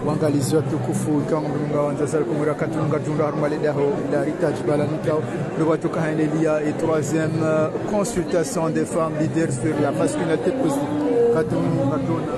Wangalizwa tukufu ikangunga wanzasal kumura katunga junda harmale daho l'héritage balanikao le watoka hanelia et troisième consultation des femmes leaders sur la masculinité positive katunga katuna.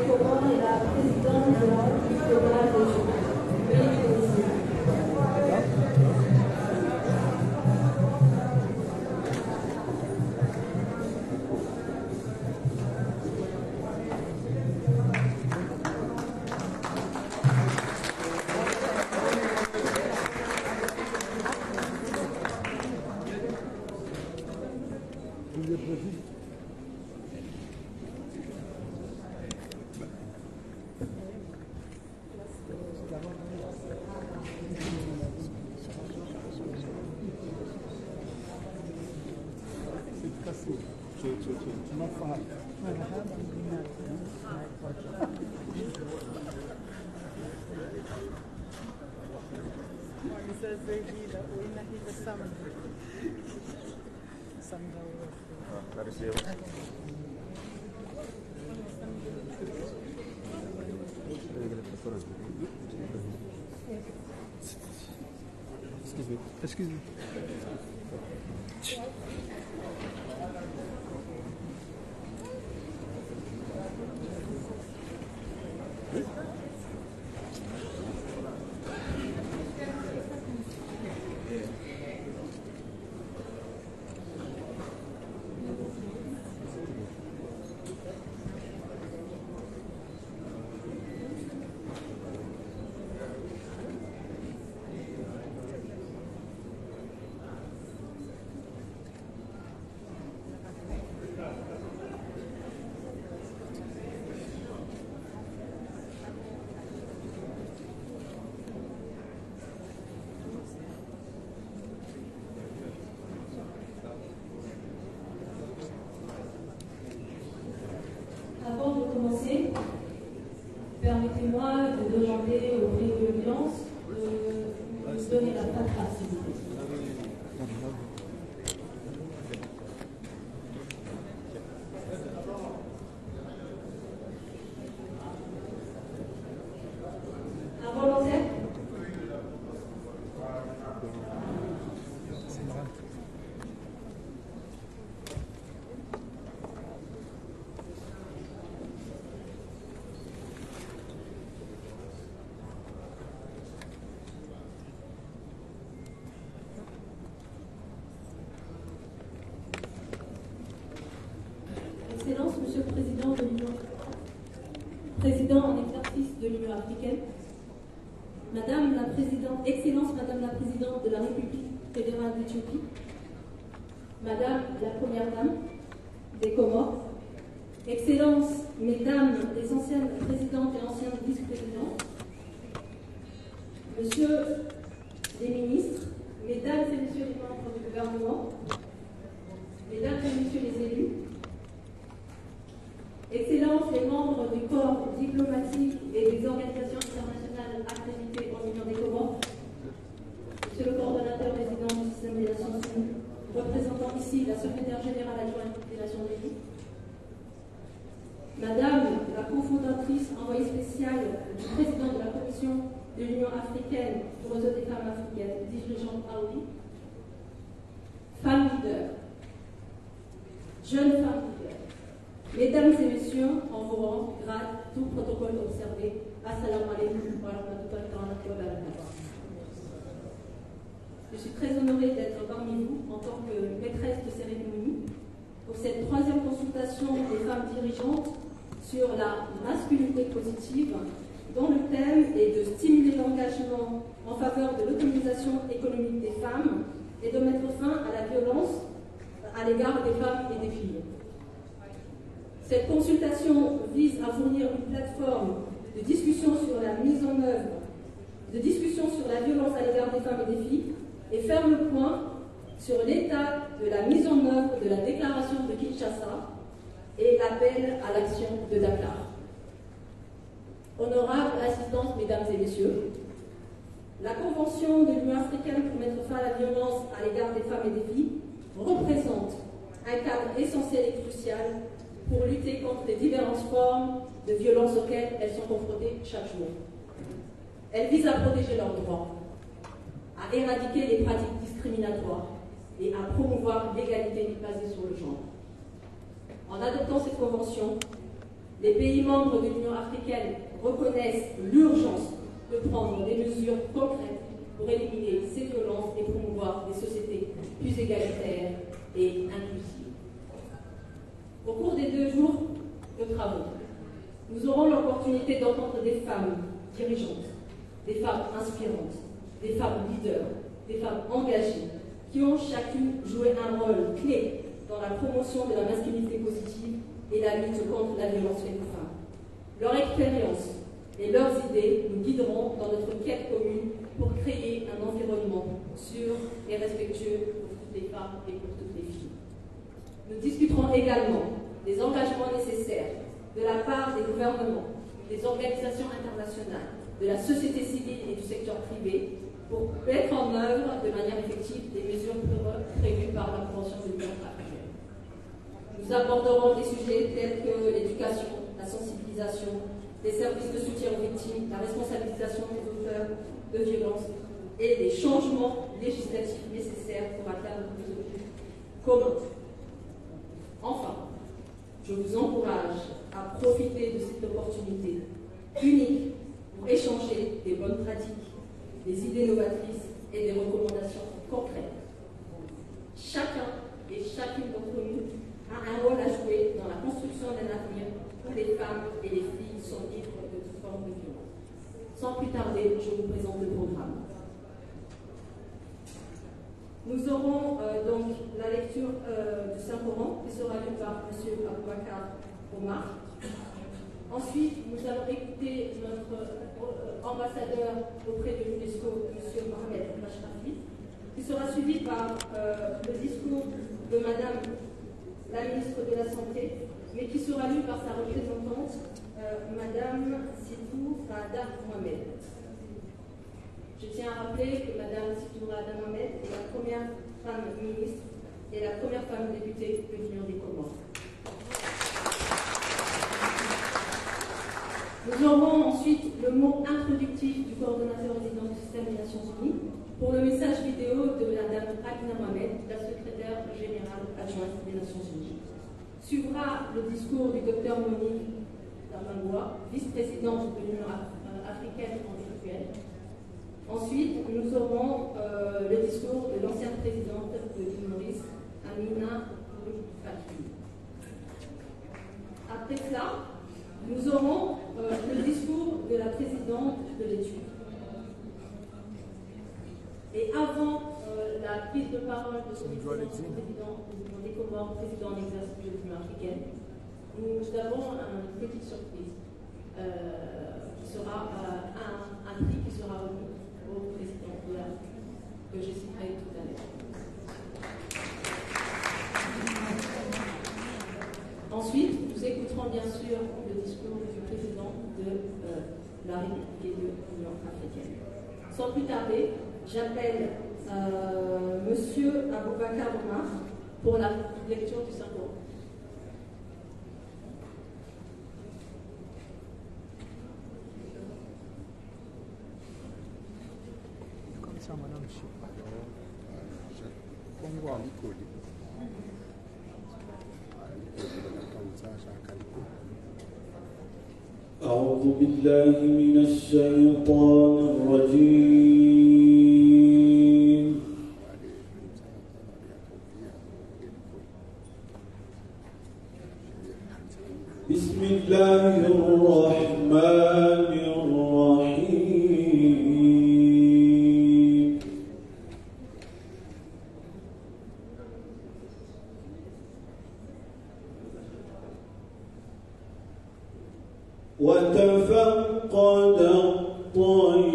Excuse-moi. Permettez-moi de demander au prix de l'audience de donner la parole, s'il vous plaît. Un volontaire? Excellence, Monsieur le Président de l'Union, Président en exercice de l'Union africaine, Madame la Présidente, Excellence Madame la Présidente de la République fédérale d'Éthiopie, Madame la Première Dame des Comores, Excellence, Mesdames les anciennes présidentes et anciennes vice-présidentes, Monsieur les ministres, Mesdames et Messieurs les membres du gouvernement, Mesdames et Messieurs les élus, Excellences les membres du corps diplomatique et des organisations internationales accréditées en Union des Comores, Monsieur le coordonnateur résident du système des Nations Unies, représentant ici la secrétaire générale adjointe des Nations Unies, Madame la cofondatrice envoyée spéciale du président de la Commission de l'Union africaine pour les autres femmes africaines, dirigeante Aoui, femmes leaders, jeunes femmes leaders, Mesdames et Messieurs, en vos rangs, grade, tout protocole observé. Assalamu alaikum wa rahmatullahi wa barakatuh. Je suis très honorée d'être parmi vous en tant que maîtresse de cérémonie pour cette troisième consultation des femmes dirigeantes sur la masculinité positive, dont le thème est de stimuler l'engagement en faveur de l'autonomisation économique des femmes et de mettre fin à la violence à l'égard des femmes et des filles. Cette consultation vise à fournir une plateforme de discussion sur la mise en œuvre, de discussion sur la violence à l'égard des femmes et des filles, et faire le point sur l'état de la mise en œuvre de la déclaration de Kinshasa et l'appel à l'action de Dakar. Honorable assistance, Mesdames et Messieurs, la Convention de l'Union africaine pour mettre fin à la violence à l'égard des femmes et des filles représente un cadre essentiel et crucial pour lutter contre les diverses formes de violence auxquelles elles sont confrontées chaque jour. Elle vise à protéger leurs droits, à éradiquer les pratiques discriminatoires et à promouvoir l'égalité basée sur le genre. En adoptant cette convention, les pays membres de l'Union africaine reconnaissent l'urgence de prendre des mesures concrètes pour éliminer ces violences et promouvoir des sociétés plus égalitaires et inclusives. Au cours des 2 jours de travaux, nous aurons l'opportunité d'entendre des femmes dirigeantes, des femmes inspirantes, des femmes leaders, des femmes engagées, qui ont chacune joué un rôle clé dans la promotion de la masculinité positive et la lutte contre la violence faite aux femmes. Leur expérience et leurs idées nous guideront dans notre quête commune pour créer un environnement sûr et respectueux pour toutes les femmes et pour toutes les filles. Nous discuterons également des engagements nécessaires de la part des gouvernements, des organisations internationales, de la société civile et du secteur privé pour mettre en œuvre de manière effective les mesures prévues par la Convention de l'Union africaine. Nous aborderons des sujets tels que l'éducation, la sensibilisation, les services de soutien aux victimes, la responsabilisation des auteurs de violences et les changements législatifs nécessaires pour atteindre des objectifs communs. Enfin, je vous encourage à profiter de cette opportunité unique pour échanger des bonnes pratiques, des idées novatrices et des recommandations concrètes. Chacun et chacune d'entre nous a un rôle à jouer dans la construction d'un avenir où les femmes et les filles sont libres de toute forme de violence. Sans plus tarder, je vous présente le programme. Nous aurons donc la lecture du Saint-Coran qui sera lue par M. Aboubakar Omar. Ensuite, nous allons écouter notre ambassadeur auprès de l'UNESCO, M. Mohamed Mashrafi, qui sera suivi par le discours de Madame la ministre de la Santé, mais qui sera lu par sa représentante, Madame Sitou Raada Mohamed. Je tiens à rappeler que Madame Sitou Raada Mohamed est la première femme ministre et la première femme députée de l'Union des Comores. Nous aurons ensuite le mot introductif du coordonnateur résident du système des Nations Unies pour le message vidéo de Madame Amina Mohamed, la secrétaire générale adjointe des Nations Unies. Suivra le discours du Dr Monique Damangoua, vice-présidente de l'Union africaine en virtuel. Ensuite, nous aurons le discours de l'ancienne présidente de l'île Maurice, Amina Fatou. Après cela, nous aurons le discours de la présidente de l'étude. Et avant la prise de parole de son excellence président des Comores, président en exercice de l'Union africaine, nous avons une petite surprise qui sera un prix qui sera remis au président de l'Afrique, que je citerai tout à l'heure. Ensuite, nous écouterons bien sûr le discours du président de la République et de l'Union africaine. Sans plus tarder, j'appelle Monsieur Aboubakar Omar pour la lecture du Saint-Coran. أعوذ بالله من الشيطان الرجيم. بسم الله الرحمن الرحيم. وتفقد الطير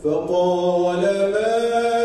فقال ما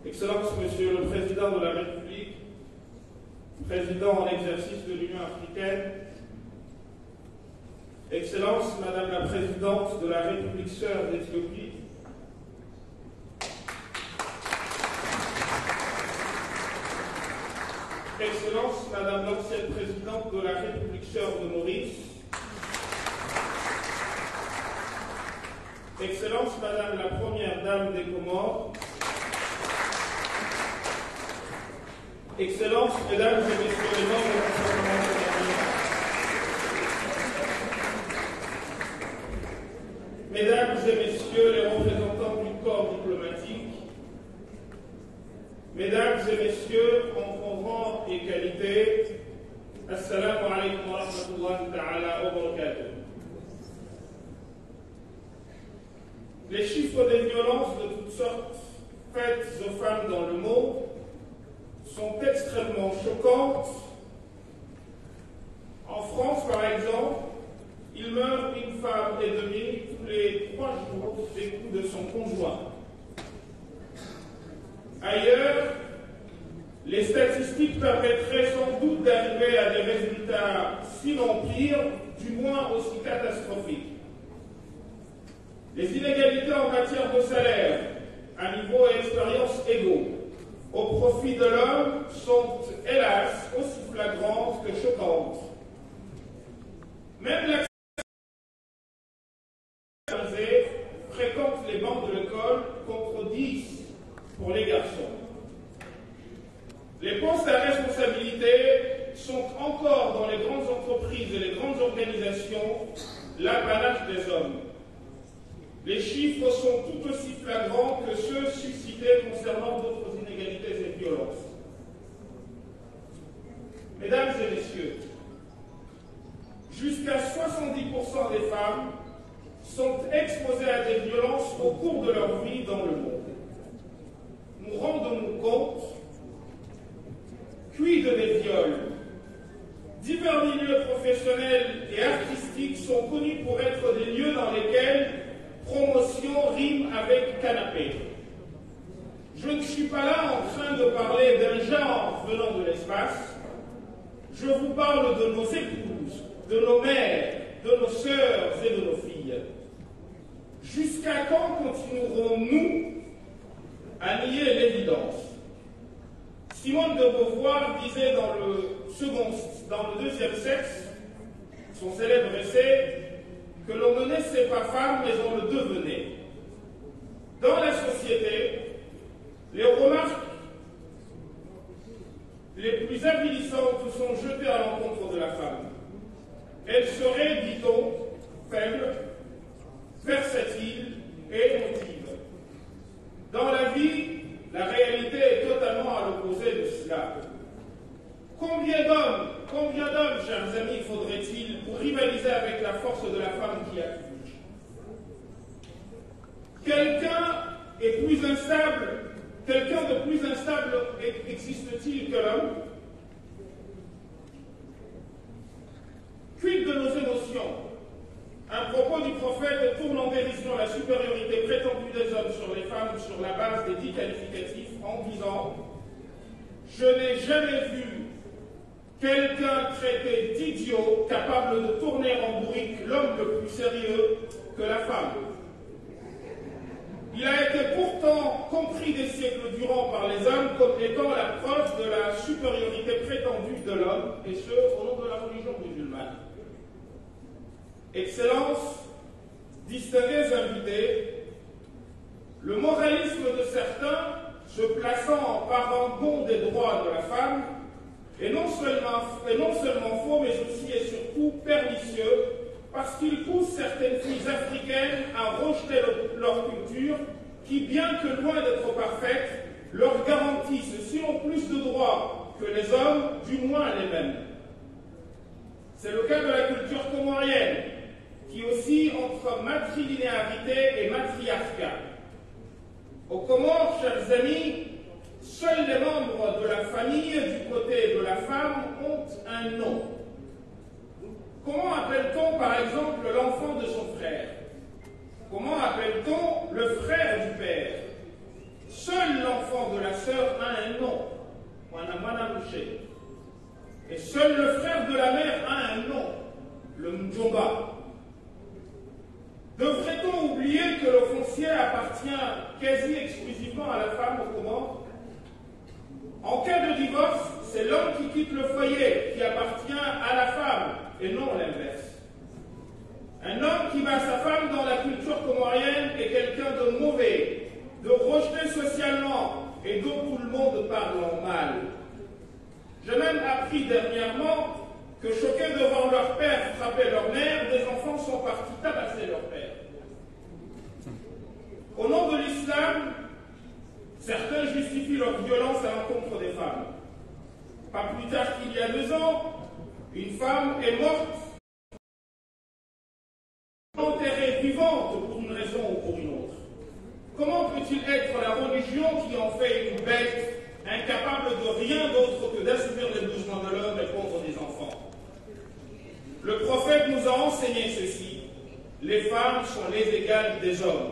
Excellence, Monsieur le Président de la République, Président en exercice de l'Union africaine, Excellence, Madame la Présidente de la République sœur d'Éthiopie, Excellence, Madame l'ancienne Présidente de la République sœur de Maurice, Excellence, Madame la Première Dame des Comores, Excellences, Mesdames et Messieurs les membres du Parlement Mesdames et messieurs les représentants du corps diplomatique, mesdames et messieurs en rang et qualité, assalamu alaikum wa rahmatullahi ta'ala wa barakatuh. Les chiffres des violences de toutes sortes faites aux femmes dans le monde sont extrêmement choquantes. En France, par exemple, il meurt une femme et demie tous les 3 jours des coups de son conjoint. Ailleurs, les statistiques permettraient sans doute d'arriver à des résultats, sinon pires, du moins aussi catastrophiques. Les inégalités en matière de salaire, à niveau et expérience égaux, au profit de l'homme, sont hélas aussi flagrantes que choquantes. Même l'accès fréquente les bancs de l'école contre 10 pour les garçons. Les postes à responsabilité sont encore dans les grandes entreprises et les grandes organisations l'apanage des hommes. Les chiffres sont tout aussi flagrants que ceux suscités concernant d'autres inégalités et violences. Mesdames et messieurs, jusqu'à 70% des femmes sont exposées à des violences au cours de leur vie dans le monde. Nous rendons-nous compte, quid des viols? Divers milieux professionnels et artistiques sont connus pour être des lieux dans lesquels promotion rime avec canapé. Je ne suis pas là en train de parler d'un genre venant de l'espace. Je vous parle de nos épouses, de nos mères, de nos sœurs et de nos filles. Jusqu'à quand continuerons-nous à nier l'évidence? Simone de Beauvoir disait dans le deuxième sexe, son célèbre essai, que l'on ne naissait pas femme, mais on le devenait. Dans la société, les remarques les plus avilissantes sont jetées à l'encontre de la femme. Elle serait, dit-on, faible, versatile et émotive. Dans la vie, la réalité est totalement à l'opposé de cela. Combien d'hommes, chers amis, faudrait-il pour rivaliser avec la force de la femme qui accouche? Quelqu'un de plus instable existe-t-il que l'homme? Quid de nos émotions? Un propos du prophète tourne en dérision la supériorité prétendue des hommes sur les femmes sur la base des dits qualificatifs en disant « Je n'ai jamais vu quelqu'un traité d'idiot capable de tourner en bourrique l'homme le plus sérieux que la femme. » Il a été pourtant compris des siècles durant par les hommes comme étant la preuve de la supériorité prétendue de l'homme, et ce, au nom de la religion musulmane. Excellences, distingués invités, le moralisme de certains, se plaçant en parangon des droits de la femme, est non seulement faux, mais aussi et surtout pernicieux, parce qu'il pousse certaines filles africaines à rejeter leur culture, qui, bien que loin d'être parfaite, leur garantissent, sinon plus de droits que les hommes, du moins les mêmes. C'est le cas de la culture comorienne, qui oscille entre matrilinéarité et matriarcat. Aux Comores, chers amis, seuls les membres de la famille du côté de la femme ont un nom. Comment appelle-t-on par exemple l'enfant de son frère? Comment appelle-t-on le frère du père? Seul l'enfant de la sœur a un nom, Mwanamwanamouché. Et seul le frère de la mère a un nom, le Mdjomba. Devrait-on oublier que le foncier appartient quasi exclusivement à la femme aux Comores? En cas de divorce, c'est l'homme qui quitte le foyer qui appartient à la femme, et non l'inverse. Un homme qui bat sa femme dans la culture comorienne est quelqu'un de mauvais, de rejeté socialement, et dont tout le monde parle en mal. J'ai même appris dernièrement que, choqués de voir leur père frapper leur mère, des enfants sont partis tabasser leur père. vivante pour une raison ou pour une autre. Comment peut-il être la religion qui en fait une bête incapable de rien d'autre que d'assouvir les besoins de l'homme et pondre des enfants? Le prophète nous a enseigné ceci. Les femmes sont les égales des hommes.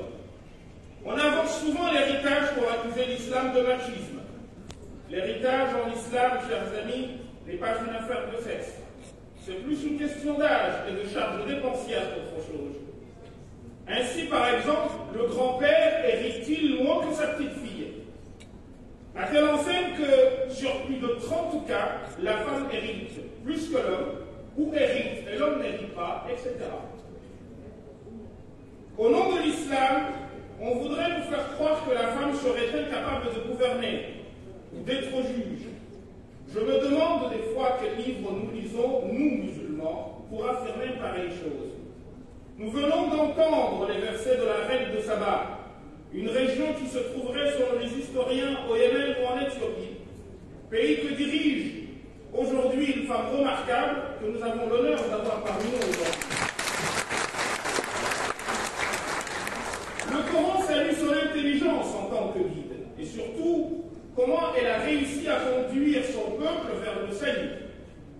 On invoque souvent l'héritage pour accuser l'islam de machisme. L'héritage en islam, chers amis, n'est pas une affaire de sexe. C'est plus une question d'âge et de charge dépensière qu'autre chose. Ainsi, par exemple, le grand-père hérite-t-il moins que sa petite-fille? À telle enseigne que, sur plus de 30 cas, la femme hérite plus que l'homme, ou hérite et l'homme n'hérite pas, etc. Au nom de l'islam, on voudrait nous faire croire que la femme serait incapable de gouverner ou d'être juge. Je me demande des fois quel livre nous lisons, nous musulmans, pour affirmer pareille chose. Nous venons d'entendre les versets de la reine de Saba, une région qui se trouverait selon les historiens au Yémen ou en Éthiopie, pays que dirige aujourd'hui une femme remarquable que nous avons l'honneur d'avoir parmi nous aujourd'hui. Le Coran salue son intelligence en tant que guide, et surtout, comment elle a réussi à conduire son peuple vers le salut.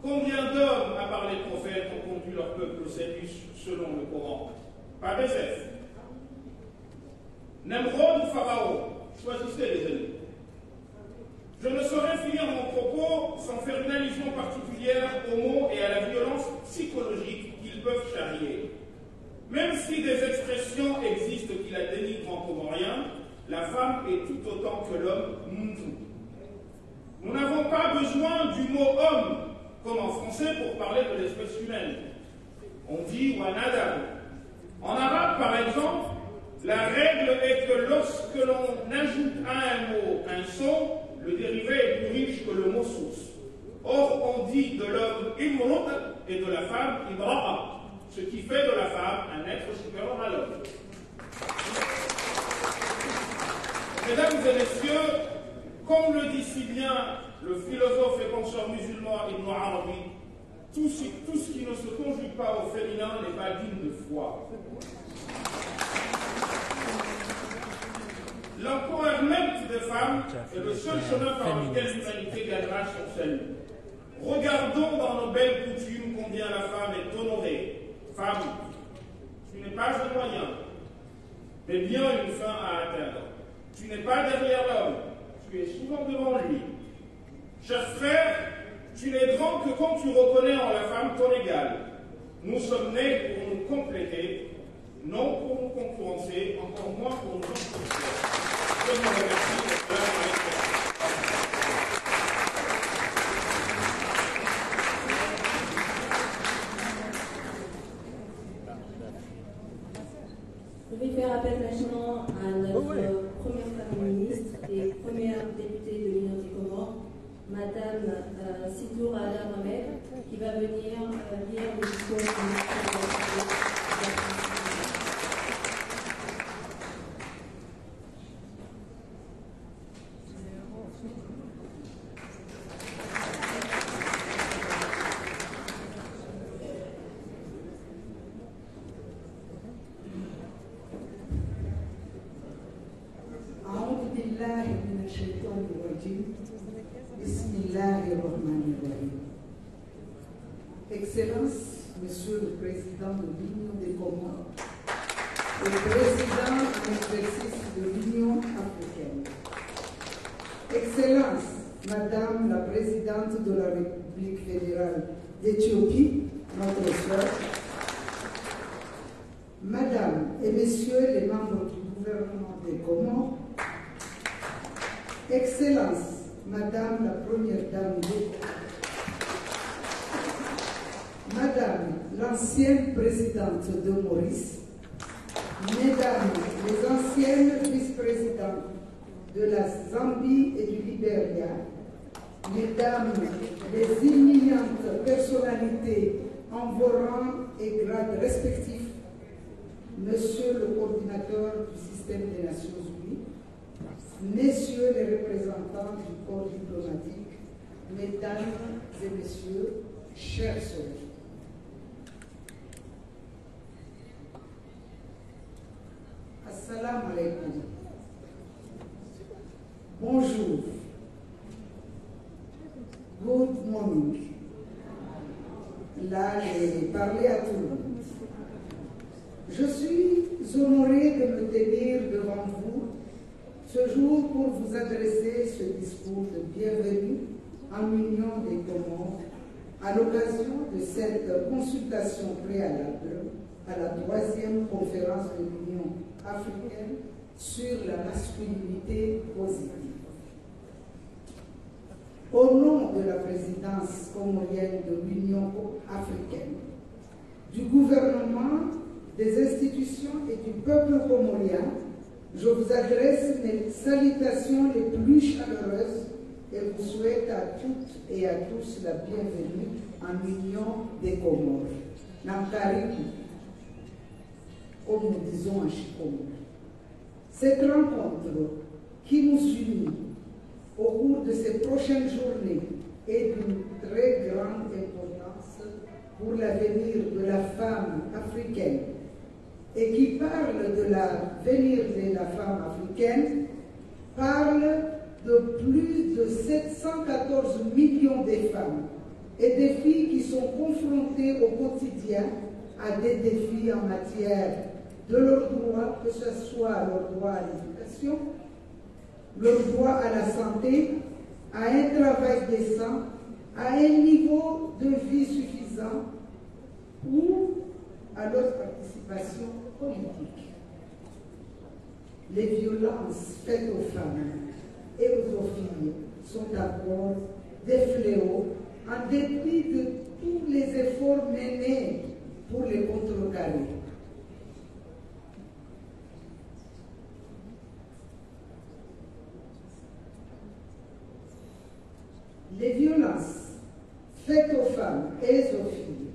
Combien d'hommes, à part les prophètes, ont conduit leur peuple au salut selon le Coran? Pas des F. Nemrod ou Pharaon? Choisissez les amis. Je ne saurais finir mon propos sans faire une allusion particulière aux mots et à la violence psychologique qu'ils peuvent charrier. Même si des expressions existent qui la dénigrent en comorien, la femme est tout autant que l'homme moutou. Nous n'avons pas besoin du mot homme, comme en français, pour parler de l'espèce humaine. On dit wanadam. En arabe, par exemple, la règle est que lorsque l'on ajoute à un mot un son, le dérivé est plus riche que le mot source. Or, on dit de l'homme imrud et de la femme imra'a, ce qui fait de la femme un être supérieur à l'homme. Mesdames et messieurs, comme le dit si bien le philosophe et penseur musulman Ibn Arabi, tout ce qui ne se conjugue pas au féminin n'est pas digne de foi. L'encouragement des femmes est le seul chemin par lequel l'humanité gagnera son salut. Regardons dans nos belles coutumes combien la femme est honorée. Femme, tu n'es pas un moyen, mais bien une fin à atteindre. Tu n'es pas derrière l'homme, tu es souvent devant lui. Cher frère, tu n'es grand que quand tu reconnais en la femme ton égal. Nous sommes nés pour nous compléter, non pour nous concurrencer, encore moins pour nous concurrencer. Je vous remercie de Je vais faire appel maintenant à notre première femme ministre et première députée de l'Union des Comores, Madame Sidoura Mohamed, qui va venir lire le discours du ministre de la Excellence, Monsieur le Président de l'Union des Comores et Président en exercice de l'Union africaine. Excellence, Madame la Présidente de la République fédérale d'Éthiopie, notre sœur. Madame et Messieurs les membres du gouvernement des Comores. Excellence, Madame la Première Dame des Comores. Madame l'ancienne présidente de Maurice, Mesdames les anciennes vice-présidentes de la Zambie et du Libéria, Mesdames les imminentes personnalités en vos rangs et grades respectifs, Monsieur le coordinateur du système des Nations Unies, Messieurs les représentants du corps diplomatique, Mesdames et Messieurs, chers sœurs. Salam alaikum. Bonjour. Good morning. Là, j'ai parlé à tout le monde. Je suis honorée de me tenir devant vous ce jour pour vous adresser ce discours de bienvenue en Union des Comores à l'occasion de cette consultation préalable à la 3e conférence de l'Union africaine sur la masculinité positive. Au nom de la présidence comorienne de l'Union africaine, du gouvernement, des institutions et du peuple comorien, je vous adresse mes salutations les plus chaleureuses et vous souhaite à toutes et à tous la bienvenue en Union des Comores. Nankariku, comme nous disons en Chikomor. Cette rencontre qui nous unit au cours de ces prochaines journées est d'une très grande importance pour l'avenir de la femme africaine et qui parle de l'avenir de la femme africaine, parle de plus de 714 millions de femmes et des filles qui sont confrontées au quotidien à des défis en matière de leurs droits, que ce soit leur droit à l'éducation, leur droit à la santé, à un travail décent, à un niveau de vie suffisant ou à leur participation politique. Les violences faites aux femmes et aux filles sont encore des fléaux en dépit de tous les efforts menés pour les contrecarrer. Les violences faites aux femmes et aux filles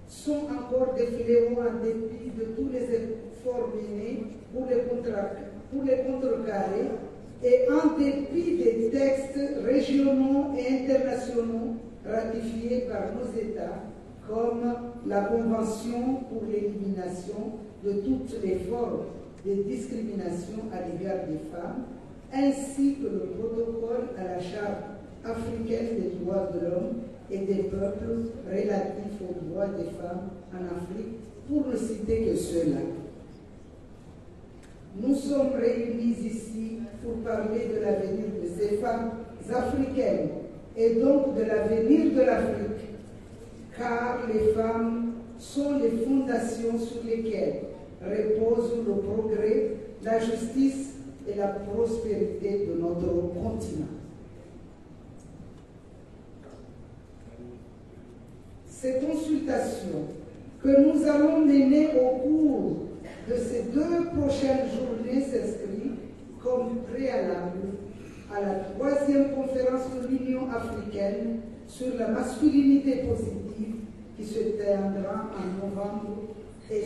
sont encore des fléaux en dépit de tous les efforts menés pour les contrecarrer et en dépit des textes régionaux et internationaux ratifiés par nos États, comme la Convention pour l'élimination de toutes les formes de discrimination à l'égard des femmes, ainsi que le protocole à la Charte africaine des droits de l'homme et des peuples relatifs aux droits des femmes en Afrique, pour ne citer que ceux-là. Nous sommes réunis ici pour parler de l'avenir de ces femmes africaines et donc de l'avenir de l'Afrique, car les femmes sont les fondations sur lesquelles reposent le progrès, la justice et la prospérité de notre continent. Ces consultations que nous allons mener au cours de ces 2 prochaines journées s'inscrivent comme préalable à la 3e conférence de l'Union africaine sur la masculinité positive qui se tiendra en novembre et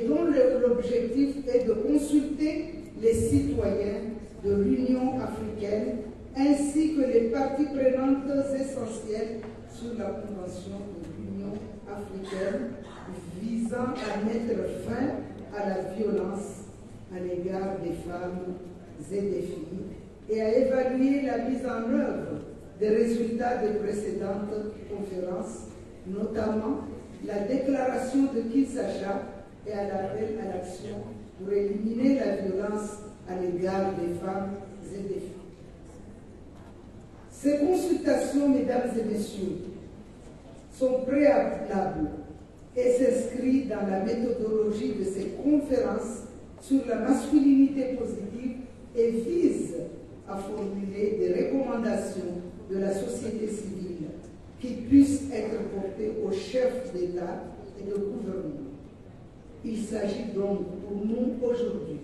dont l'objectif est de consulter les citoyens de l'Union africaine ainsi que les parties prenantes essentielles sur la Convention de l'Union africaine visant à mettre fin à la violence à l'égard des femmes et des filles et à évaluer la mise en œuvre des résultats des précédentes conférences, notamment la déclaration de Kinshasa et à l'appel à l'action pour éliminer la violence à l'égard des femmes et des filles. Ces consultations, mesdames et messieurs, sont préalables et s'inscrivent dans la méthodologie de ces conférences sur la masculinité positive et visent à formuler des recommandations de la société civile qui puissent être portées aux chefs d'État et de gouvernement. Il s'agit donc pour nous aujourd'hui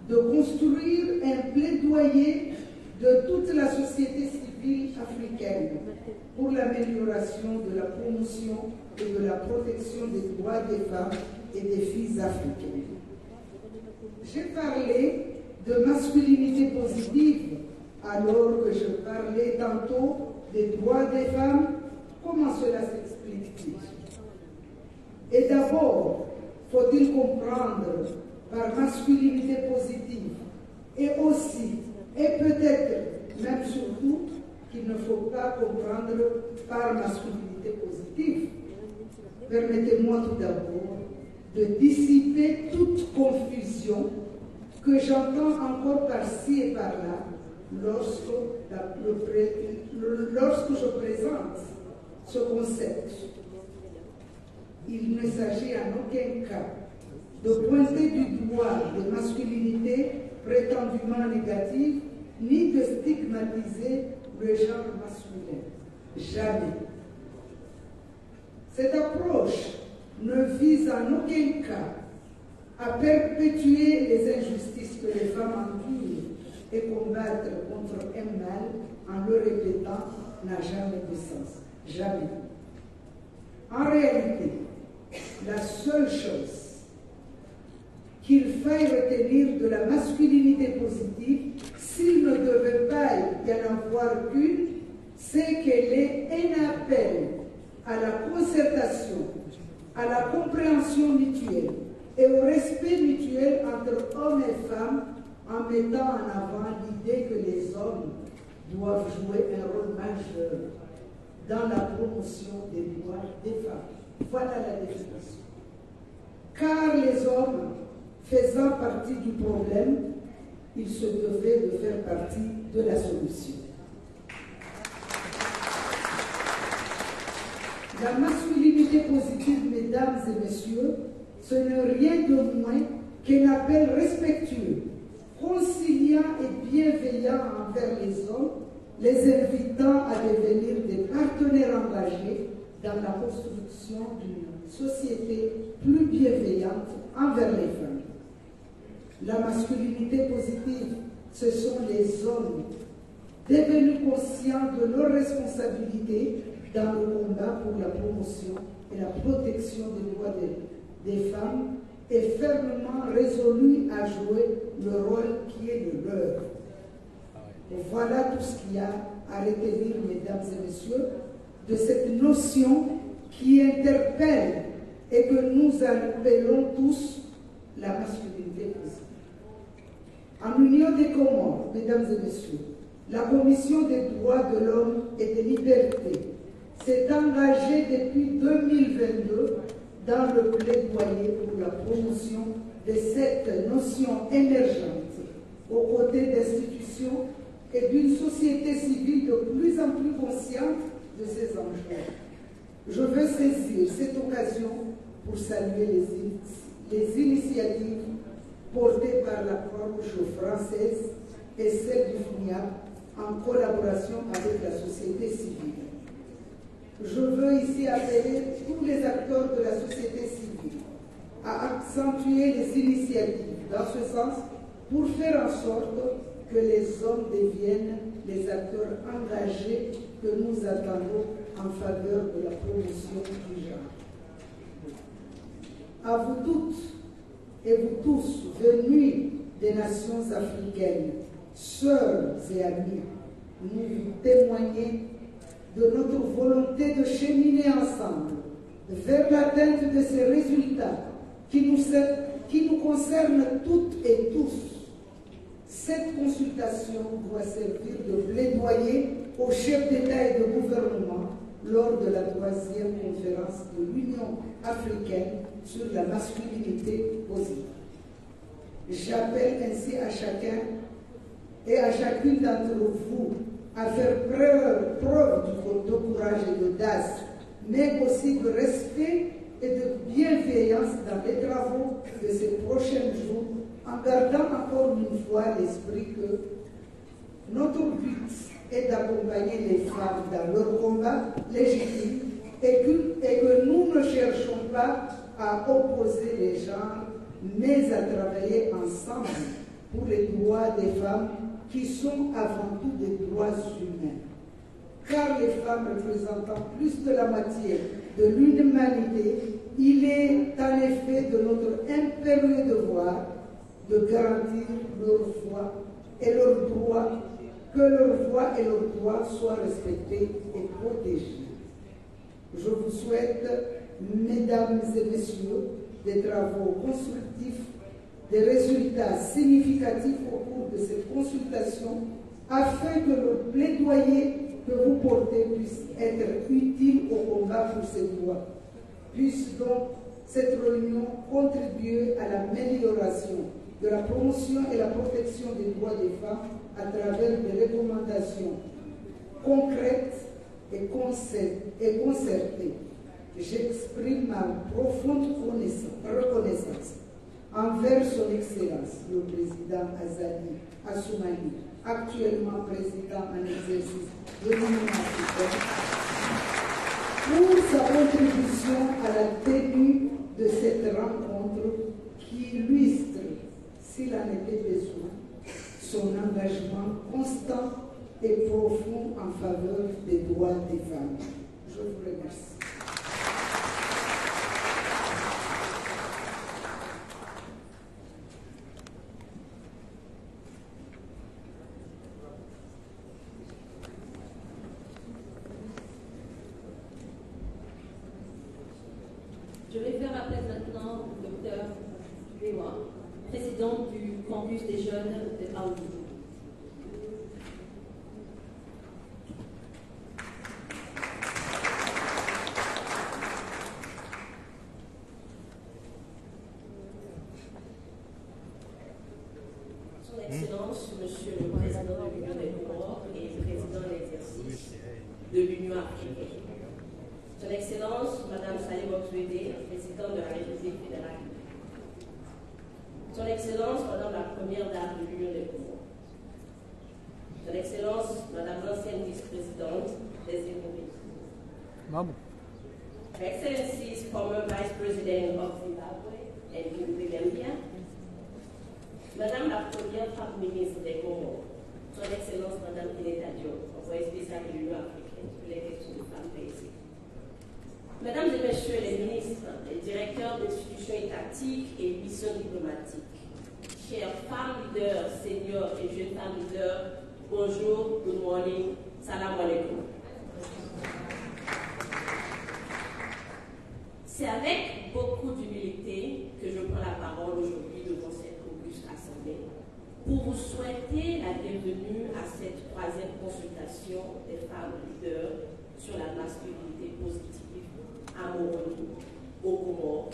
de construire un plaidoyer de toute la société civile africaine pour l'amélioration de la promotion et de la protection des droits des femmes et des filles africaines. J'ai parlé de masculinité positive alors que je parlais tantôt des droits des femmes. Comment cela s'explique-t-il? Et d'abord, faut-il comprendre par masculinité positive et aussi, et peut-être même surtout, qu'il ne faut pas comprendre par masculinité positive. Permettez-moi tout d'abord de dissiper toute confusion que j'entends encore par-ci et par-là lorsque je présente ce concept. Il ne s'agit en aucun cas de pointer du doigt de masculinité prétendument négative, ni de stigmatiser le genre masculin. Jamais. Cette approche ne vise en aucun cas à perpétuer les injustices que les femmes endurent et combattre contre un mal en le répétant n'a jamais de sens. Jamais. En réalité, la seule chose qu'il faille retenir de la masculinité positive, s'il ne devait pas y en avoir qu'une, c'est qu'elle est un appel à la concertation, à la compréhension mutuelle et au respect mutuel entre hommes et femmes, en mettant en avant l'idée que les hommes doivent jouer un rôle majeur dans la promotion des droits des femmes. Voilà la définition. Car les hommes, faisant partie du problème, ils se devaient de faire partie de la solution. La masculinité positive, mesdames et messieurs, ce n'est rien de moins qu'un appel respectueux, conciliant et bienveillant envers les hommes, les invitant à devenir des partenaires engagés dans la construction d'une société plus bienveillante envers les femmes. La masculinité positive, ce sont les hommes devenus conscients de leurs responsabilités dans le combat pour la promotion et la protection des droits des femmes et fermement résolus à jouer le rôle qui est le leur. Et voilà tout ce qu'il y a à retenir, mesdames et messieurs, de cette notion qui interpelle et que nous appelons tous la masculinité positive. En Union des Comores, mesdames et messieurs, la Commission des droits de l'homme et des libertés s'est engagée depuis 2022 dans le plaidoyer pour la promotion de cette notion émergente aux côtés d'institutions et d'une société civile de plus en plus consciente de ces enjeux. Je veux saisir cette occasion pour saluer les initiatives portées par la Croix-Rouge française et celle du FNIAP en collaboration avec la société civile. Je veux ici appeler tous les acteurs de la société civile à accentuer les initiatives dans ce sens pour faire en sorte que les hommes deviennent les acteurs engagés que nous attendons en faveur de la promotion du genre. À vous toutes et vous tous venus des nations africaines, sœurs et amis, nous vous témoignons de notre volonté de cheminer ensemble vers l'atteinte de ces résultats qui nous concernent toutes et tous. Cette consultation doit servir de plaidoyer aux chefs d'État et de gouvernement lors de la 3e conférence de l'Union africaine sur la masculinité positive. J'appelle ainsi à chacun et à chacune d'entre vous à faire preuve de courage et d'audace, mais aussi de respect et de bienveillance dans les travaux de ces prochains jours, en gardant encore une fois à l'esprit que notre but est d'accompagner les femmes dans leur combat légitime et que nous ne cherchons pas à opposer les genres, mais à travailler ensemble pour les droits des femmes qui sont avant tout des droits humains. Car les femmes représentant plus de la moitié de l'humanité, il est en effet de notre impérieux devoir de garantir leur voix et leurs droits, que leur voix et leurs droits soient respectés et protégés. Je vous souhaite, mesdames et messieurs, des travaux constructifs, des résultats significatifs au cours de cette consultation, afin que le plaidoyer que vous portez puisse être utile au combat pour ces droits. Puisse donc cette réunion contribuer à l'amélioration de la promotion et la protection des droits des femmes à travers des recommandations concrètes et concertées. J'exprime ma profonde reconnaissance envers son Excellence, le président Azali Assoumani, actuellement président en exercice de l'Union africaine, pour sa contribution à la tenue de cette rencontre qui illustre, s'il en était besoin, son engagement constant et profond en faveur des droits des femmes. Je vous remercie. Je vais faire appel maintenant au Dr Lewa, président du campus des jeunes de Aoudi. Son Excellence, Monsieur le Président de l'Union des Comores et Président de l'exercice de l'Union africaine. Son Excellence, Madame Saleh Bokswede, Présidente de la République fédérale. Son Excellence, Madame la Première Dame de l'Union des Comores. Son Excellence, Madame l'ancienne Vice-Présidente des États-Unis. Her Excellencies, former Vice President of Zimbabwe and New Gambia. Madame la Première Femme Ministre des Comores. Son Excellence, Madame Keneta Diop, envoyée spéciale de l'Union africaine pour les questions de femmes pays. Mesdames et Messieurs les ministres, les directeurs d'institutions étatiques et missions diplomatiques, chères femmes leaders, seniors et jeunes femmes leaders, bonjour, good morning, salam alaikum. C'est avec beaucoup d'humilité que je prends la parole aujourd'hui devant cette auguste assemblée pour vous souhaiter la bienvenue à cette troisième consultation des femmes leaders sur la masculinité positive à Moroni, aux Comores,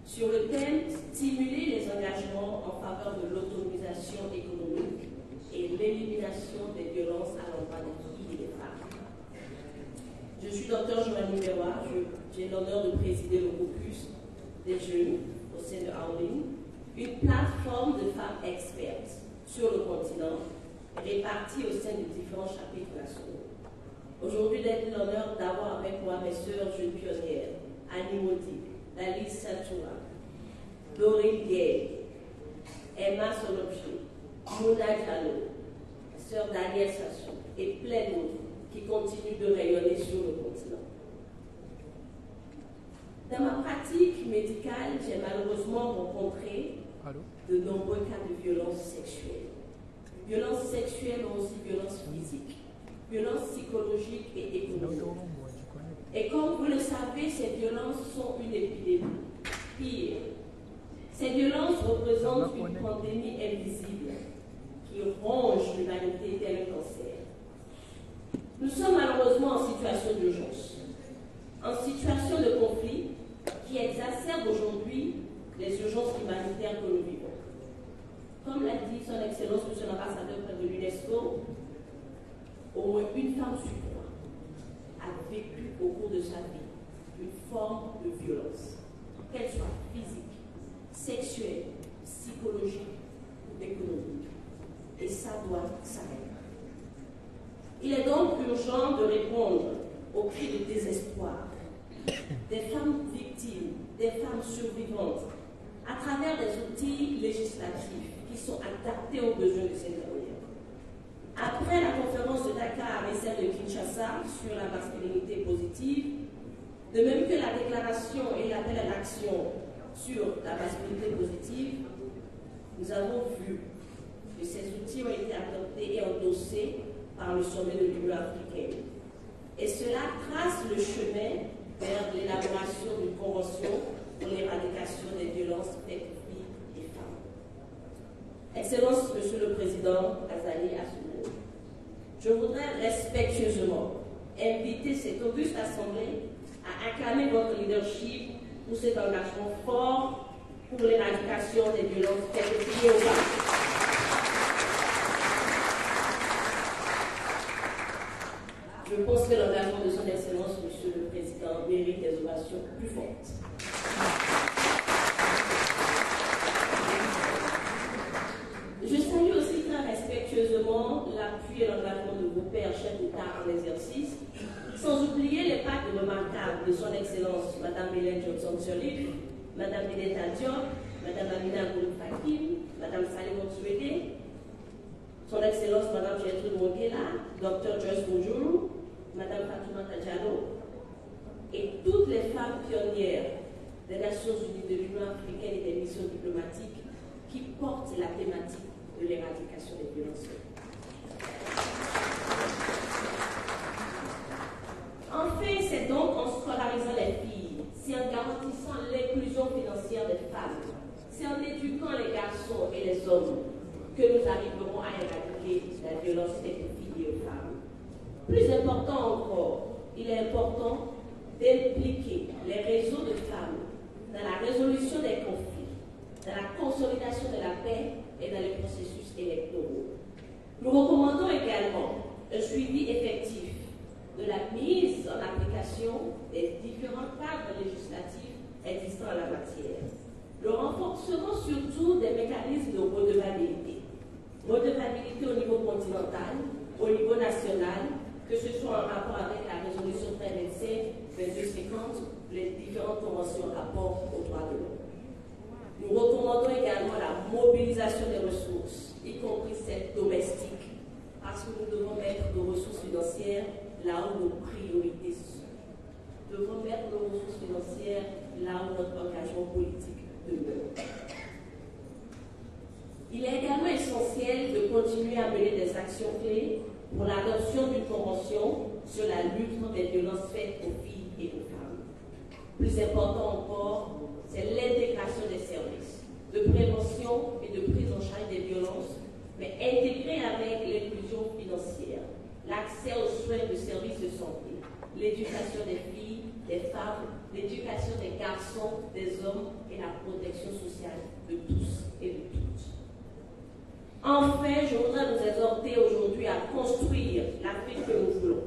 sur le thème « Stimuler les engagements en faveur de l'autonomisation économique et l'élimination des violences à l'endroit des filles et des femmes ». Je suis Dr Joanie Lewa, j'ai l'honneur de présider le caucus des jeunes au sein de Aoling, une plateforme de femmes expertes sur le continent, répartie au sein de différents chapitres nationaux. Aujourd'hui, j'ai l'honneur d'avoir avec moi mes sœurs jeunes pionnières, Annie Modi, Lalice Santoura, Laurie Gay, Emma Solopchi, Mouna Diallo, sœur Danielle Sassou et plein d'autres qui continuent de rayonner sur le continent. Dans ma pratique médicale, j'ai malheureusement rencontré de nombreux cas de violences sexuelles. Violences sexuelles, mais aussi violences physiques. Violences psychologiques et économiques. Et comme vous le savez, ces violences sont une épidémie. Pire, ces violences représentent une pandémie invisible qui ronge l'humanité tel un cancer. Nous sommes malheureusement en situation d'urgence, en situation de conflit qui exacerbe aujourd'hui les urgences humanitaires que nous vivons. Comme l'a dit son Excellence, Monsieur l'ambassadeur de l'UNESCO, au moins une femme sur trois a vécu au cours de sa vie une forme de violence, qu'elle soit physique, sexuelle, psychologique ou économique. Et ça doit s'arrêter. Il est donc urgent de répondre aux cris de désespoir des femmes victimes, des femmes survivantes, à travers des outils législatifs qui sont adaptés aux besoins de ces dernières. Après la conférence de Dakar et celle de Kinshasa sur la masculinité positive, de même que la déclaration et l'appel à l'action sur la masculinité positive, nous avons vu que ces outils ont été adoptés et endossés par le sommet de l'Union africaine. Et cela trace le chemin vers l'élaboration d'une convention pour l'éradication Excellence, Monsieur le Président Azali Assoumou, je voudrais respectueusement inviter cette auguste Assemblée à acclamer votre leadership pour cet engagement fort pour l'éradication des violences faites aux filles et aux femmes. Je pense que l'engagement de son Excellence, Monsieur le Président, mérite des ovations plus fortes. Je salue aussi très respectueusement l'appui et l'engagement de vos pères chefs d'État en exercice, sans oublier les pactes remarquables de son Excellence, Mme Hélène Johnson-Sirleaf, Mme Bideta Diop, Mme Amina Goulou-Fakim, Mme Salimon Souédé, son Excellence, Mme Gertrude Mongela, Dr Joyce Moujourou, Mme Fatoumata Diallo, et toutes les femmes pionnières des Nations Unies, de l'Union africaine et des missions diplomatiques qui portent la thématique de l'éradication des violences. Enfin, c'est donc en scolarisant les filles, c'est en garantissant l'inclusion financière des femmes, c'est en éduquant les garçons et les hommes que nous arriverons à éradiquer la violence faite aux filles et aux femmes. Plus important encore, il est important d'impliquer les réseaux de femmes dans la résolution des conflits, dans la consolidation de la paix et dans les processus électoraux. Nous recommandons également un suivi effectif de la mise en application des différents cadres législatifs existants en la matière. Le renforcement surtout des mécanismes de redevabilité. Redevabilité au niveau continental, au niveau national, que ce soit en rapport avec la résolution 1325, 2250, les différentes conventions rapport aux droits de l'homme. Nous recommandons également la mobilisation des ressources, y compris celles domestiques, parce que nous devons mettre nos ressources financières là où nos priorités sont. Nous devons mettre nos ressources financières là où notre engagement politique demeure. Il est également essentiel de continuer à mener des actions clés pour l'adoption d'une convention sur la lutte contre les violences faites aux filles et aux femmes. Plus important encore, c'est l'intégration des services de prévention et de prise en charge des violences, mais intégrée avec l'inclusion financière, l'accès aux soins de services de santé, l'éducation des filles, des femmes, l'éducation des garçons, des hommes et la protection sociale de tous et de toutes. Enfin, je voudrais nous exhorter aujourd'hui à construire l'Afrique que nous voulons.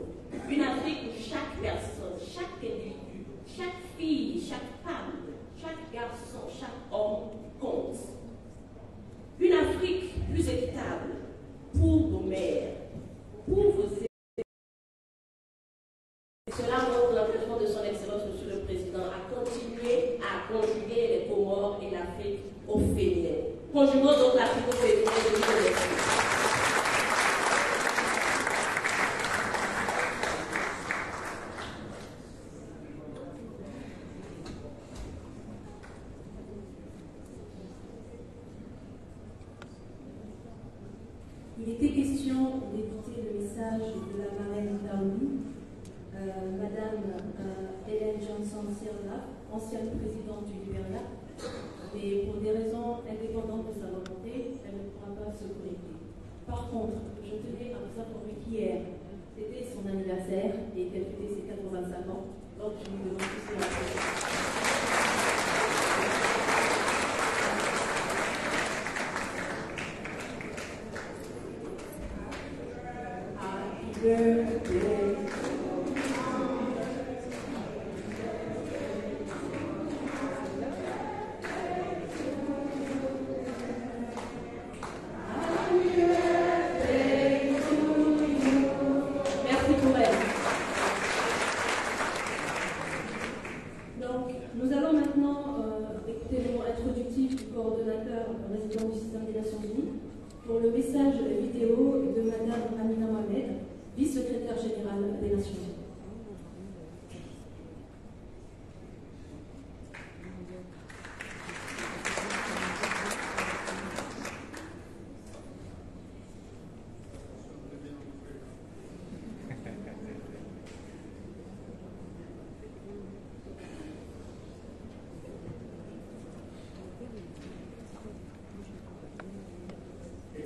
Une Afrique où chaque personne, chaque individu, chaque fille, chaque femme, chaque garçon, chaque homme compte. Une Afrique plus équitable pour nos mères, pour vos élèves. Cela montre l'engagement de son Excellence, Monsieur le Président, à continuer à conjuguer les Comores et l'Afrique au féminin. Conjuguons donc l'Afrique au féminin de l'Union. Il était question d'écouter le message de la marraine Daouli, Madame Hélène Johnson-Sirleaf, ancienne présidente du Libéria, mais pour des raisons indépendantes de sa volonté, elle ne pourra pas se connecter. Par contre, je tenais à vous informer qu'hier, c'était son anniversaire et qu'elle fêtait ses 85 ans, donc je lui demande tous ses Nous allons maintenant écouter le mot introductif du coordonnateur résident du système des Nations Unies pour le message vidéo de Madame Amina Mohamed, vice-secrétaire générale des Nations Unies.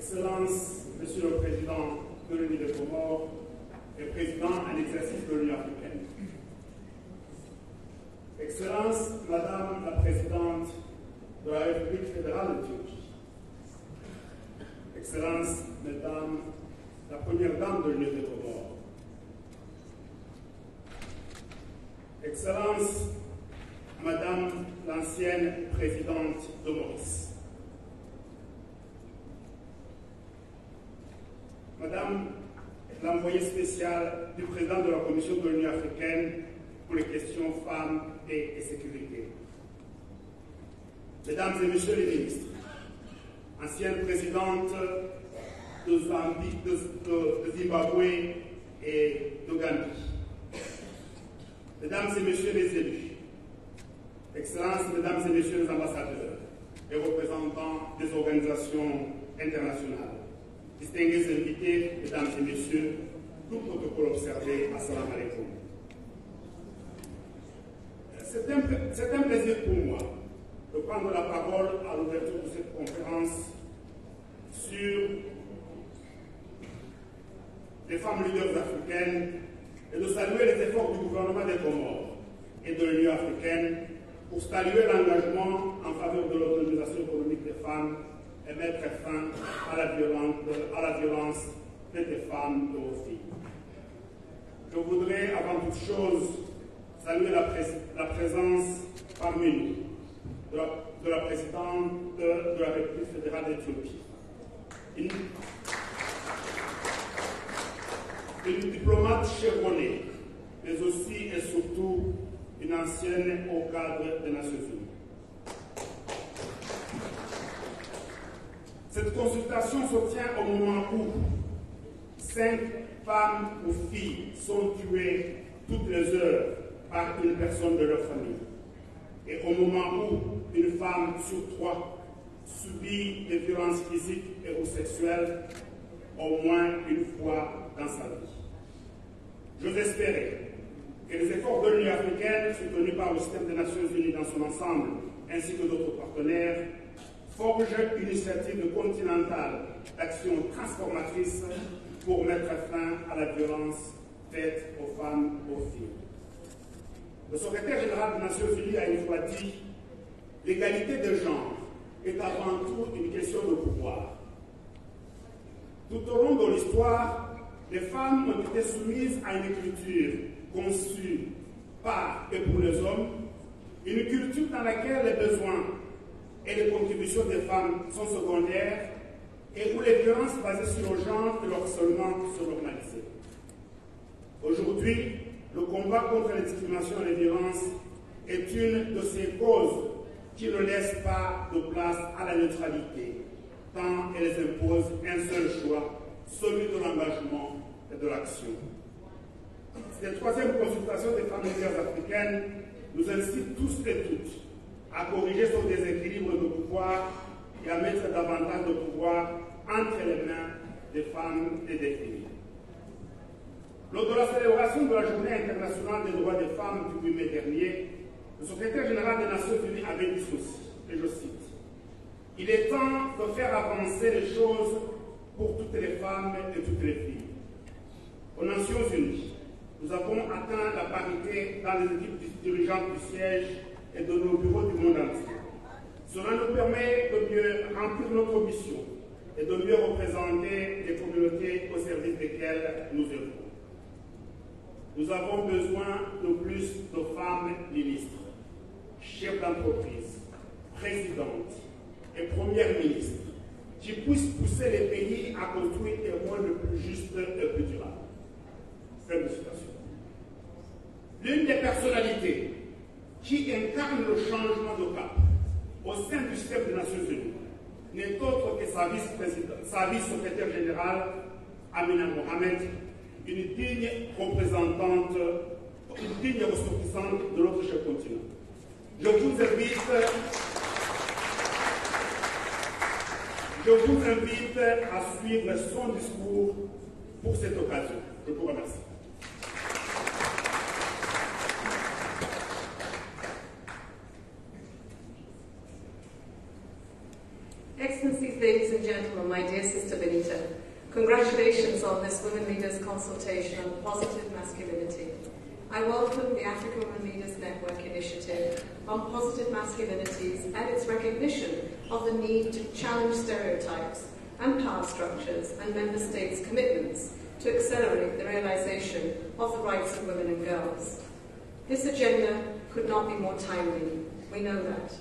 Excellence, Monsieur le Président de l'Union des Comores et Président en exercice de l'Union africaine. Excellence, Madame la Présidente de la République fédérale de Turquie. Excellence, Mesdames, la Première Dame de l'Union des Comores. Excellence, Madame l'ancienne Présidente de Maurice. Madame l'envoyée spéciale du Président de la Commission de l'Union africaine pour les questions femmes et sécurité. Mesdames et Messieurs les ministres, ancienne présidente de Zimbabwe et de Gambie, Mesdames et Messieurs les élus, Excellences, Mesdames et Messieurs les ambassadeurs et représentants des organisations internationales, distingués invités, Mesdames et Messieurs, tout protocole observé, assalamu alaikum. C'est un plaisir pour moi de prendre la parole à l'ouverture de cette conférence sur les femmes leaders africaines et de saluer les efforts du gouvernement des Comores et de l'Union africaine pour saluer l'engagement en faveur de l'autonomisation économique des femmes et mettre fin à la violence faite des femmes et aux filles. Je voudrais avant toute chose saluer la présence parmi nous de la présidente de la République fédérale d'Éthiopie, une diplomate chevronnée, mais aussi et surtout une ancienne au cadre des Nations Unies. Cette consultation se tient au moment où 5 femmes ou filles sont tuées toutes les heures par une personne de leur famille. Et au moment où une femme sur 3 subit des violences physiques et ou sexuelles au moins une fois dans sa vie. J'ose espérer que les efforts de l'Union africaine, soutenus par le système des Nations Unies dans son ensemble, ainsi que d'autres partenaires, forgent une initiative continentale d'action transformatrice pour mettre fin à la violence faite aux femmes et aux filles. Le secrétaire général des Nations Unies a une fois dit « L'égalité de genre est avant tout une question de pouvoir. » Tout au long de l'histoire, les femmes ont été soumises à une culture conçue par et pour les hommes, une culture dans laquelle les besoins et les contributions des femmes sont secondaires et où les violences basées sur le genre et le harcèlement sont normalisées. Aujourd'hui, le combat contre les discriminations et les violences est une de ces causes qui ne laissent pas de place à la neutralité, tant elles imposent un seul choix, celui de l'engagement et de l'action. Cette 3e consultation des femmes leaders africaines nous incite tous et toutes à corriger ce déséquilibre de pouvoir et à mettre davantage de pouvoir entre les mains des femmes et des filles. Lors de la célébration de la Journée internationale des droits des femmes du 8 mai dernier, le secrétaire général des Nations Unies avait dit ceci, et je cite, « Il est temps de faire avancer les choses pour toutes les femmes et toutes les filles. Aux Nations Unies, nous avons atteint la parité dans les équipes dirigeantes du siège et de nos bureaux du monde entier. Cela nous permet de mieux remplir notre mission et de mieux représenter les communautés au service desquelles nous œuvrons. Nous avons besoin de plus de femmes ministres, chefs d'entreprise, présidentes et premières ministres qui puissent pousser les pays à construire un monde plus juste et plus durable. Fin de citation. L'une des personnalités qui incarne le changement de cap au sein du système des Nations Unies n'est autre que sa vice-secrétaire générale, Amina Mohamed, une digne représentante, une digne ressortissante de notre cher continent. Je vous invite à suivre son discours pour cette occasion. Je vous remercie. Excellencies, ladies and gentlemen, my dear Sister Benita, congratulations on this Women Leaders Consultation on Positive Masculinity. I welcome the African Women Leaders Network initiative on positive masculinities and its recognition of the need to challenge stereotypes and power structures and member states' commitments to accelerate the realization of the rights of women and girls. This agenda could not be more timely. We know that.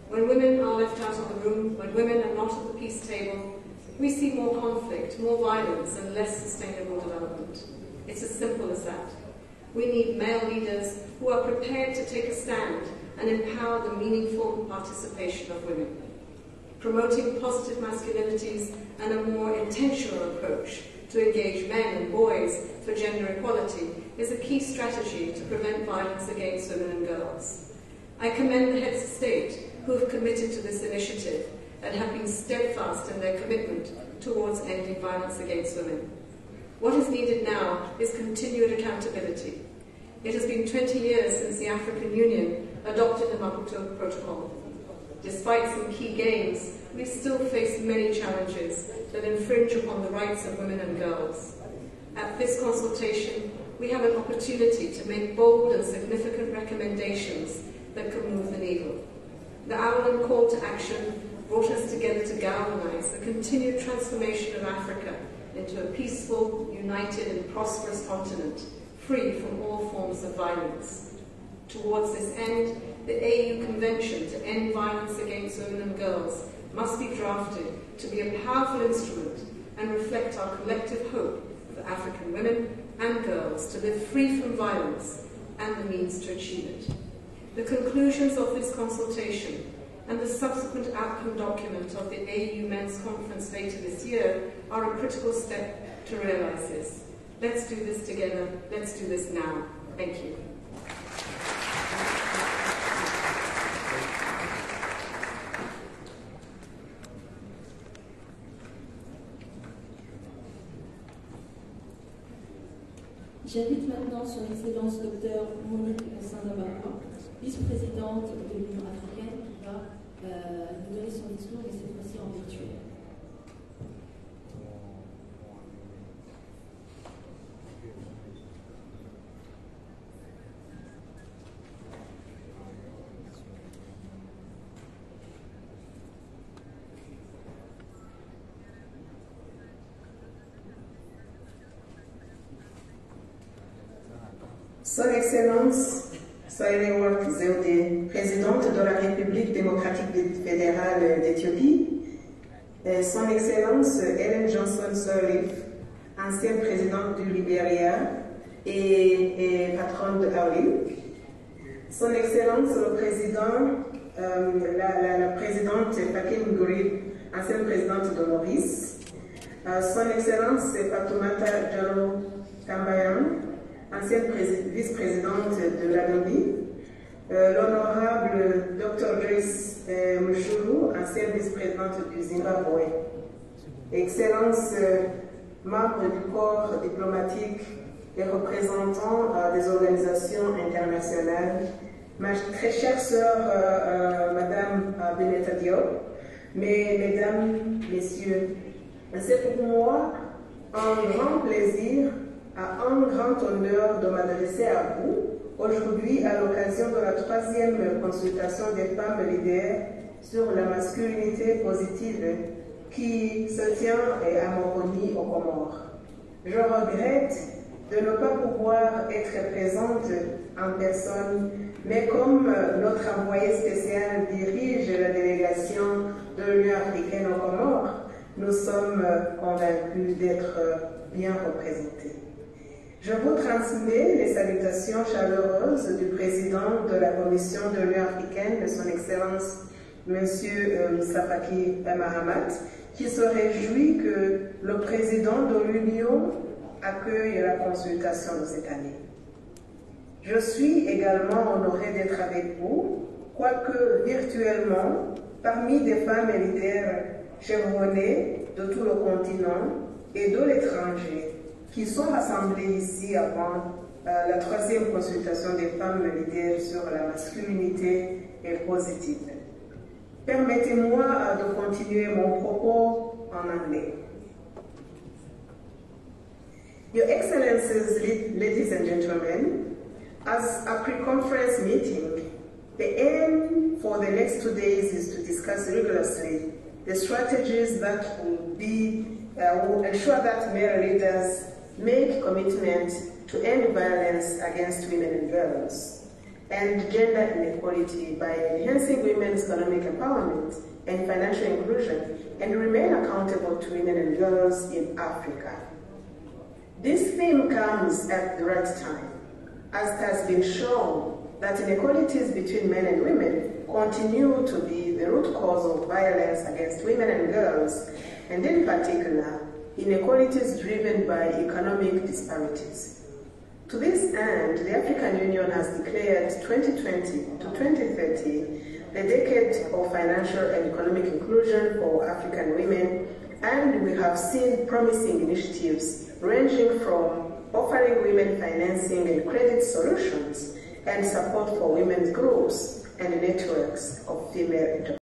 When women are left out of the room, when women are not at the peace table, we see more conflict, more violence, and less sustainable development. It's as simple as that. We need male leaders who are prepared to take a stand and empower the meaningful participation of women. Promoting positive masculinities and a more intentional approach to engage men and boys for gender equality is a key strategy to prevent violence against women and girls. I commend the heads of state who have committed to this initiative and have been steadfast in their commitment towards ending violence against women. What is needed now is continued accountability. It has been 20 years since the African Union adopted the Maputo Protocol. Despite some key gains, we still face many challenges that infringe upon the rights of women and girls. At this consultation, we have an opportunity to make bold and significant recommendations that could move the needle. The Ireland call to action brought us together to galvanize the continued transformation of Africa into a peaceful, united and prosperous continent, free from all forms of violence. Towards this end, the AU Convention to End Violence Against Women and Girls must be drafted to be a powerful instrument and reflect our collective hope for African women and girls to live free from violence and the means to achieve it. The conclusions of this consultation and the subsequent outcome document of the AU Men's Conference later this year are a critical step to realize this. Let's do this together. Let's do this now. Thank you. J'invite maintenant Son Excellence Dr Monique Sandabara, vice-présidente de l'Union africaine, qui va nous donner son discours, mais cette fois-ci en virtuel. Son Excellence Sahle-Work Zewde, présidente de la République démocratique fédérale d'Éthiopie, Son Excellence Ellen Johnson Sirleaf, ancienne présidente du Libéria et patronne de Arlene, Son Excellence le président, la présidente Fakim Gurib, ancienne présidente de Maurice, Son Excellence Fatoumata Jallow Tambayan, ancienne vice-présidente de la Namibie, l'honorable Dr. Joyce Mshuru, ancienne vice-présidente du Zimbabwe, Excellences, membres du corps diplomatique et représentants des organisations internationales, ma très chère sœur Madame Beneta Diop, mesdames, messieurs, c'est pour moi un grand plaisir, un grand honneur de m'adresser à vous aujourd'hui à l'occasion de la 3e consultation des femmes leaders sur la masculinité positive qui se tient à Moroni aux Comores. Je regrette de ne pas pouvoir être présente en personne, mais comme notre envoyé spécial dirige la délégation de l'Union africaine aux Comores, nous sommes convaincus d'être bien représentés. Je vous transmets les salutations chaleureuses du président de la Commission de l'Union africaine, de son Excellence M. Moussa-Faki Mahamat, qui se réjouit que le président de l'Union accueille la consultation de cette année. Je suis également honorée d'être avec vous, quoique virtuellement, parmi des femmes et leaders chevronnées de tout le continent et de l'étranger, qui sont rassemblés ici avant la 3e consultation des femmes leaders sur la masculinité et positive. Permettez-moi de continuer mon propos en anglais. Your Excellencies, ladies and gentlemen, as a pre-conference meeting, the aim for the next 2 days is to discuss rigorously the strategies that will ensure that male leaders make commitment to end violence against women and girls and gender inequality by enhancing women's economic empowerment and financial inclusion, and remain accountable to women and girls in Africa. This theme comes at the right time, as it has been shown that inequalities between men and women continue to be the root cause of violence against women and girls, and in particular, inequalities driven by economic disparities. To this end, the African Union has declared 2020 to 2030 the decade of financial and economic inclusion for African women, and we have seen promising initiatives ranging from offering women financing and credit solutions and support for women's groups and networks of female entrepreneurs.